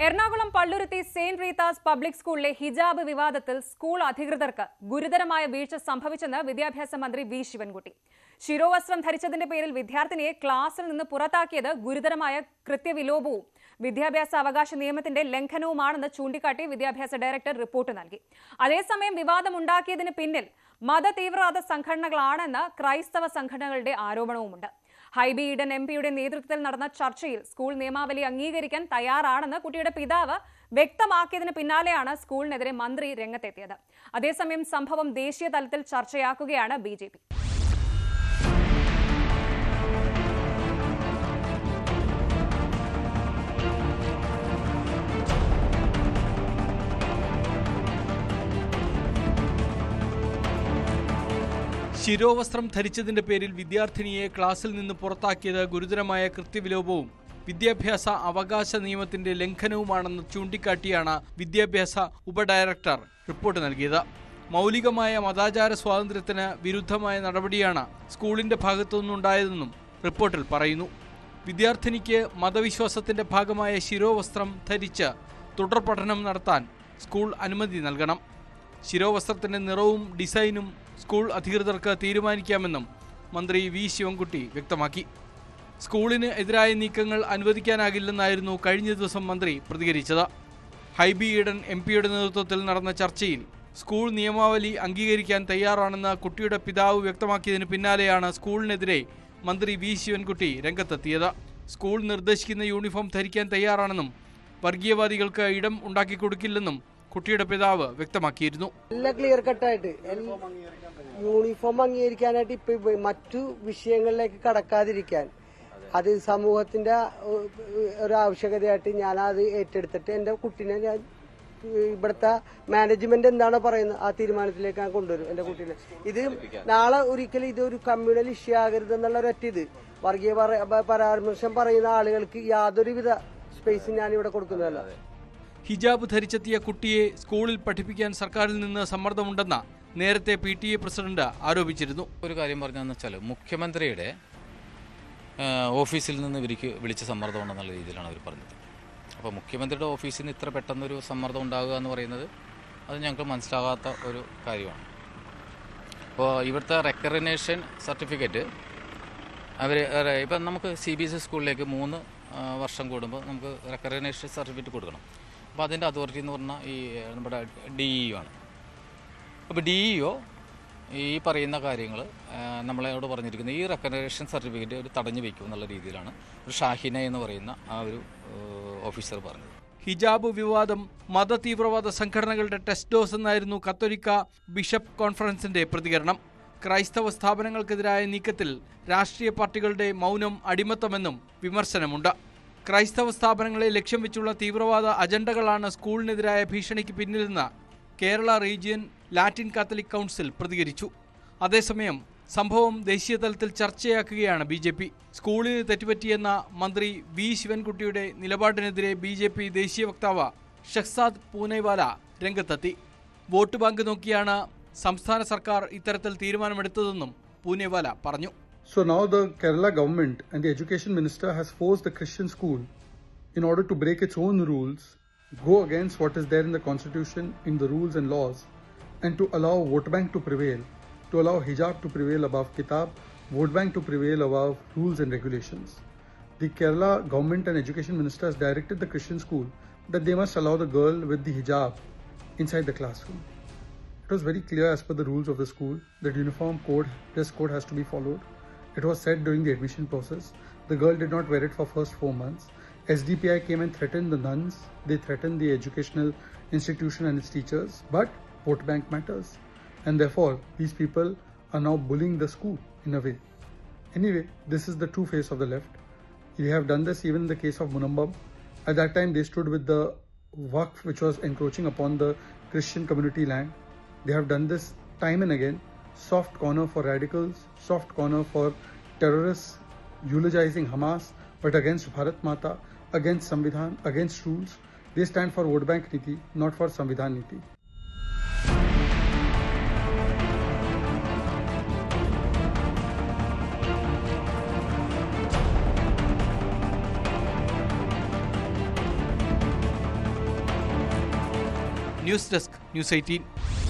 Ernakulam Palluruthy Saint Rita's public സ്കൂളിലെ ഹിജാബ് വിവാദത്തിൽ school അധികൃതർക്ക് ഗുരുതരമായ വീഴ്ച സംഭവിച്ചെന്ന് വിദ്യാഭ്യാസ മന്ത്രി വി ശിവൻകുട്ടി. ശിരോവസ്ത്രം ധരിച്ചതിന്റെ പേരിൽ വിദ്യാർത്ഥിനിയെ ക്ലാസിൽ നിന്ന് പുറത്താക്കിയത് ഗുരുതരമായ കൃത്യവിലോപവും വിദ്യാഭ്യാസ അവകാശ നിയമത്തിന്റെ ലംഘനവുമാണെന്ന് ചൂണ്ടിക്കാട്ടി വിദ്യാഭ്യാസ ഡയറക്ടർ റിപ്പോർട്ട് നൽകി. അതേസമയം വിവാദമുണ്ടാക്കിയതിന് പിന്നിൽ മതതീവ്രവാദ സംഘടനകളാണെന്ന് ക്രൈസ്തവ സംഘടനകളുടെ ആരോപണവുമുണ്ട്. ഹൈബി ഈഡൻ എംപിയുടെ നേതൃത്വത്തിൽ നടന്ന ചർച്ചയിൽ സ്കൂൾ നിയമാവലി അംഗീകരിക്കാൻ തയ്യാറാണെന്ന് കുട്ടിയുടെ പിതാവ് വ്യക്തമാക്കിയതിന് പിന്നാലെയാണ് സ്കൂളിനെതിരെ മന്ത്രി രംഗത്തെത്തിയത്. അതേസമയം സംഭവം ദേശീയ തലത്തിൽ ചർച്ചയാക്കുകയാണ് ബിജെപി. ശിരോവസ്ത്രം ധരിച്ചതിന്റെ പേരിൽ വിദ്യാർത്ഥിനിയെ ക്ലാസ്സിൽ നിന്ന് പുറത്താക്കിയത് ഗുരുതരമായ കൃത്യവിലോപവും വിദ്യാഭ്യാസ അവകാശ നിയമത്തിന്റെ ലംഘനവുമാണെന്ന് ചൂണ്ടിക്കാട്ടിയാണ് വിദ്യാഭ്യാസ ഉപഡയറക്ടർ റിപ്പോർട്ട് നൽകിയത്. മൗലികമായ മതാചാര സ്വാതന്ത്ര്യത്തിന് വിരുദ്ധമായ നടപടിയാണ് സ്കൂളിന്റെ ഭാഗത്തുനിന്നുണ്ടായതെന്നും റിപ്പോർട്ടിൽ പറയുന്നു. വിദ്യാർത്ഥിനിക്ക് മതവിശ്വാസത്തിന്റെ ഭാഗമായ ശിരോവസ്ത്രം ധരിച്ച് തുടർ പഠനം നടത്താൻ സ്കൂൾ അനുമതി നൽകണം. ശിരോവസ്ത്രത്തിന്റെ നിറവും ഡിസൈനും സ്കൂൾ അധികൃതർക്ക് തീരുമാനിക്കാമെന്നും മന്ത്രി വി ശിവൻകുട്ടി വ്യക്തമാക്കി. സ്കൂളിന് എതിരായ നീക്കങ്ങൾ അനുവദിക്കാനാകില്ലെന്നായിരുന്നു കഴിഞ്ഞ ദിവസം മന്ത്രി പ്രതികരിച്ചത്. ഹൈബി ഈഡൻ എംപിയുടെ നേതൃത്വത്തിൽ നടന്ന ചർച്ചയിൽ സ്കൂൾ നിയമാവലി അംഗീകരിക്കാൻ തയ്യാറാണെന്ന് കുട്ടിയുടെ പിതാവ് വ്യക്തമാക്കിയതിന് പിന്നാലെയാണ് സ്കൂളിനെതിരെ മന്ത്രി വി ശിവൻകുട്ടി രംഗത്തെത്തിയത്. സ്കൂൾ നിർദ്ദേശിക്കുന്ന യൂണിഫോം ധരിക്കാൻ തയ്യാറാണെന്നും വർഗീയവാദികൾക്ക് ഇടം ഉണ്ടാക്കിക്കൊടുക്കില്ലെന്നും കുട്ടിയുടെ പിതാവ് വ്യക്തമാക്കിയിരുന്നു. ക്ലിയർ കട്ടായിട്ട് യൂണിഫോം അംഗീകരിക്കാനായിട്ട് ഇപ്പൊ മറ്റു വിഷയങ്ങളിലേക്ക് കടക്കാതിരിക്കാൻ അത് സമൂഹത്തിന്റെ ഒരു ആവശ്യകതയായിട്ട് ഞാൻ അത് ഏറ്റെടുത്തിട്ട് എന്റെ കുട്ടീനെ ഞാൻ ഇവിടുത്തെ മാനേജ്മെന്റ് എന്താണോ പറയുന്നത് ആ തീരുമാനത്തിലേക്ക് ഞാൻ കൊണ്ടുവരും എന്റെ കുട്ടീനെ. ഇത് നാളെ ഒരിക്കലും ഇതൊരു കമ്മ്യൂണൽ ഇഷ്യൂ ആകരുത് എന്നുള്ള ഒരൊറ്റ ഇത് വർഗീയ പരാമർശം പറയുന്ന ആളുകൾക്ക് യാതൊരുവിധ സ്പേസും ഞാൻ ഇവിടെ കൊടുക്കുന്നതല്ല. ഹിജാബ് ധരിച്ചെത്തിയ കുട്ടിയെ സ്കൂളിൽ പഠിപ്പിക്കാൻ സർക്കാരിൽ നിന്ന് സമ്മർദ്ദമുണ്ടെന്ന നേരത്തെ PTA പ്രസിഡന്റ് ആരോപിച്ചിരുന്നു. ഒരു കാര്യം പറഞ്ഞതെന്ന് വെച്ചാൽ മുഖ്യമന്ത്രിയുടെ ഓഫീസിൽ നിന്ന് ഇവർക്ക് വിളിച്ച സമ്മർദ്ദം ഉണ്ടെന്നുള്ള രീതിയിലാണ് അവർ പറഞ്ഞത്. അപ്പോൾ മുഖ്യമന്ത്രിയുടെ ഓഫീസിൽ നിന്ന് ഇത്ര പെട്ടെന്നൊരു സമ്മർദ്ദം ഉണ്ടാകുക എന്ന് പറയുന്നത് അത് ഞങ്ങൾക്ക് മനസ്സിലാകാത്ത ഒരു കാര്യമാണ്. അപ്പോൾ ഇവിടുത്തെ റെക്കഗ്നേഷൻ സർട്ടിഫിക്കറ്റ് അവർ ഇപ്പം നമുക്ക് CBSE സ്കൂളിലേക്ക് 3 വർഷം കൂടുമ്പോൾ നമുക്ക് റെക്കഗ്നേഷൻ സർട്ടിഫിക്കറ്റ് കൊടുക്കണം. അപ്പോൾ അതിൻ്റെ അതോറിറ്റി എന്ന് പറഞ്ഞാൽ ഈ നമ്മുടെ DEO ആണ്. അപ്പോൾ DEO ഈ പറയുന്ന കാര്യങ്ങൾ നമ്മളോട് പറഞ്ഞിരിക്കുന്നത് ഈ റെക്കഗ്നേഷൻ സർട്ടിഫിക്കറ്റ് ഒരു തടഞ്ഞു വയ്ക്കും എന്നുള്ള രീതിയിലാണ് ഒരു ഷാഹിന എന്ന് പറയുന്ന ആ ഒരു ഓഫീസർ പറഞ്ഞത്. ഹിജാബ് വിവാദം മതതീവ്രവാദ സംഘടനകളുടെ ടെസ്റ്റ് ഡോസ് എന്നായിരുന്നു കത്തോലിക്ക ബിഷപ്പ് കോൺഫറൻസിന്റെ പ്രതികരണം. ക്രൈസ്തവ സ്ഥാപനങ്ങൾക്കെതിരായ നീക്കത്തിൽ രാഷ്ട്രീയ പാർട്ടികളുടെ മൗനം അടിമത്തമെന്നും വിമർശനമുണ്ട്. ക്രൈസ്തവ സ്ഥാപനങ്ങളെ ലക്ഷ്യം വെച്ചുള്ള തീവ്രവാദ അജണ്ടകളാണ് സ്കൂളിനെതിരായ ഭീഷണിക്ക് പിന്നിലെന്ന് Kerala region Latin Catholic council പ്രതികരിച്ചു. അതേസമയം സംഭവം ദേശീയ തലത്തിൽ ചർച്ചയാക്കുകയാണ് BJP. സ്കൂളിന് തെറ്റുപറ്റിയെന്ന മന്ത്രി വി ശിവൻകുട്ടിയുടെ നിലപാടിനെതിരെ BJP ദേശീയ വക്താവ് ഷഹ്സാദ് പൂനൈവാല രംഗത്തെത്തി. വോട്ട് ബാങ്ക് നോക്കിയാണ് സംസ്ഥാന സർക്കാർ ഇത്തരത്തിൽ തീരുമാനമെടുത്തതെന്നും പൂനൈവാല പറഞ്ഞു. So now the Kerala government and the education minister has forced the Christian school, in order to break its own rules, go against what is there in the constitution, in the rules and laws, and to allow vote bank to prevail, to allow hijab to prevail above kitab, vote bank to prevail above rules and regulations. The Kerala government and education minister has directed the Christian school that they must allow the girl with the hijab inside the classroom. It was very clear as per the rules of the school that uniform code, dress code has to be followed. It was said during the admission process. The girl did not wear it for first 4 months. SDPI came and threatened the nuns. They threatened the educational institution and its teachers. But vote bank matters. And therefore, these people are now bullying the school in a way. Anyway, this is the true face of the left. They have done this even in the case of Munambam. At that time, they stood with the Waqf which was encroaching upon the Christian community land. They have done this time and again. Soft corner for radicals, soft corner for terrorists, eulogizing Hamas, but against Bharat Mata, against Samvidhan, against rules. They stand for vote bank niti, not for Samvidhan niti. News desk news 18.